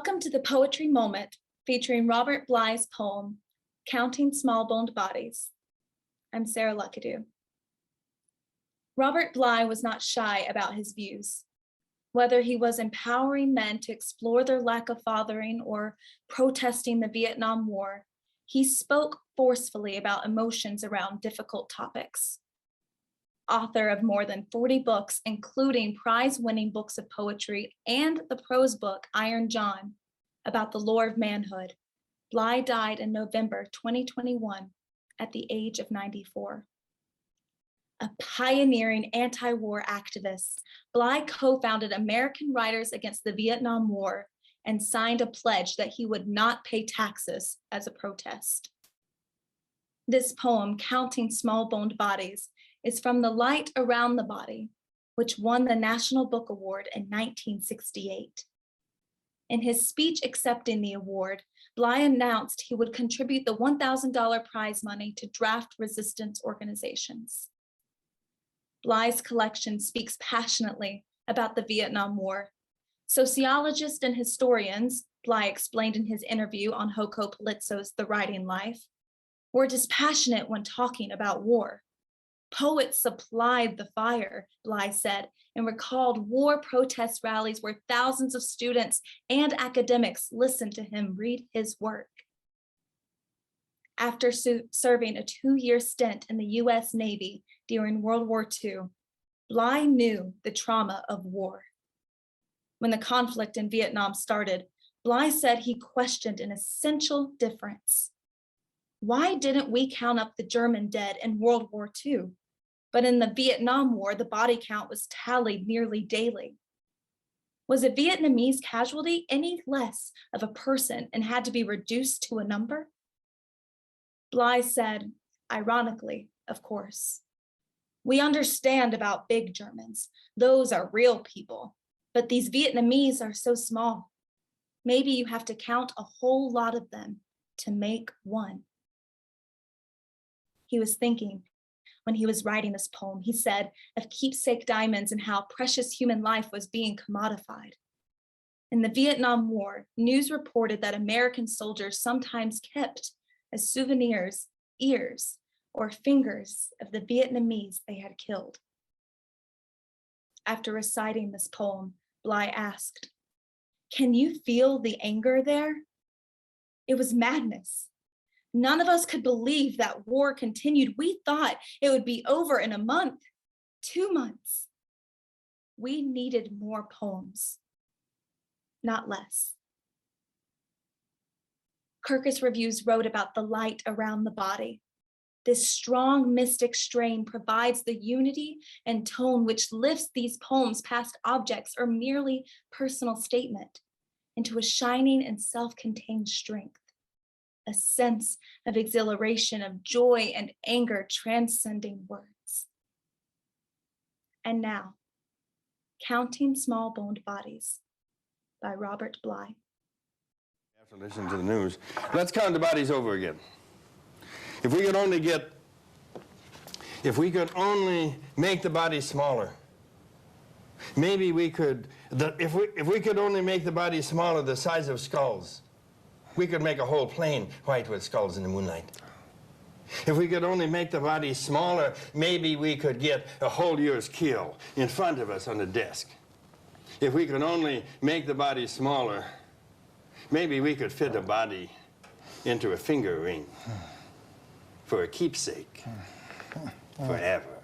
Welcome to the Poetry Moment, featuring Robert Bly's poem, Counting Small-Boned Bodies. I'm Sarah Luckadoo. Robert Bly was not shy about his views. Whether he was empowering men to explore their lack of fathering or protesting the Vietnam War, he spoke forcefully about emotions around difficult topics. Author of more than 40 books, including prize-winning books of poetry and the prose book Iron John about the lore of manhood, Bly died in November 2021 at the age of 94. A pioneering anti-war activist, Bly co-founded American Writers Against the Vietnam War and signed a pledge that he would not pay taxes as a protest. This poem, Counting Small-Boned Bodies, is from The Light Around the Body, which won the National Book Award in 1968. In his speech accepting the award, Bly announced he would contribute the $1,000 prize money to draft resistance organizations. Bly's collection speaks passionately about the Vietnam War. Sociologists and historians, Bly explained in his interview on Hoko Palizzo's The Writing Life, were dispassionate when talking about war. Poets supplied the fire, Bly said, and recalled war protest rallies where thousands of students and academics listened to him read his work. After serving a 2-year stint in the US Navy during World War II, Bly knew the trauma of war. When the conflict in Vietnam started, Bly said he questioned an essential difference. Why didn't we count up the German dead in World War II? But in the Vietnam War, the body count was tallied nearly daily. Was a Vietnamese casualty any less of a person and had to be reduced to a number? Bly said, ironically, of course, "We understand about big Germans. Those are real people. But these Vietnamese are so small. Maybe you have to count a whole lot of them to make one." He was thinking, when he was writing this poem, he said, of keepsake diamonds and how precious human life was being commodified. In the Vietnam War, news reported that American soldiers sometimes kept as souvenirs ears or fingers of the Vietnamese they had killed. After reciting this poem, Bly asked, "Can you feel the anger there?" It was madness. None of us could believe that war continued. We thought it would be over in a month, 2 months. We needed more poems, not less. Kirkus Reviews wrote about the light around the body. This strong mystic strain provides the unity and tone which lifts these poems past objects or merely personal statement into a shining and self-contained strength. A sense of exhilaration, of joy and anger transcending words. And now, Counting Small-Boned Bodies by Robert Bly. After listening to the news, let's count the bodies over again. If we could only make the bodies smaller, maybe we could, if we could only make the bodies smaller, the size of skulls, we could make a whole plane white with skulls in the moonlight. If we could only make the body smaller, maybe we could get a whole year's kill in front of us on the desk. If we could only make the body smaller, maybe we could fit a body into a finger ring for a keepsake forever.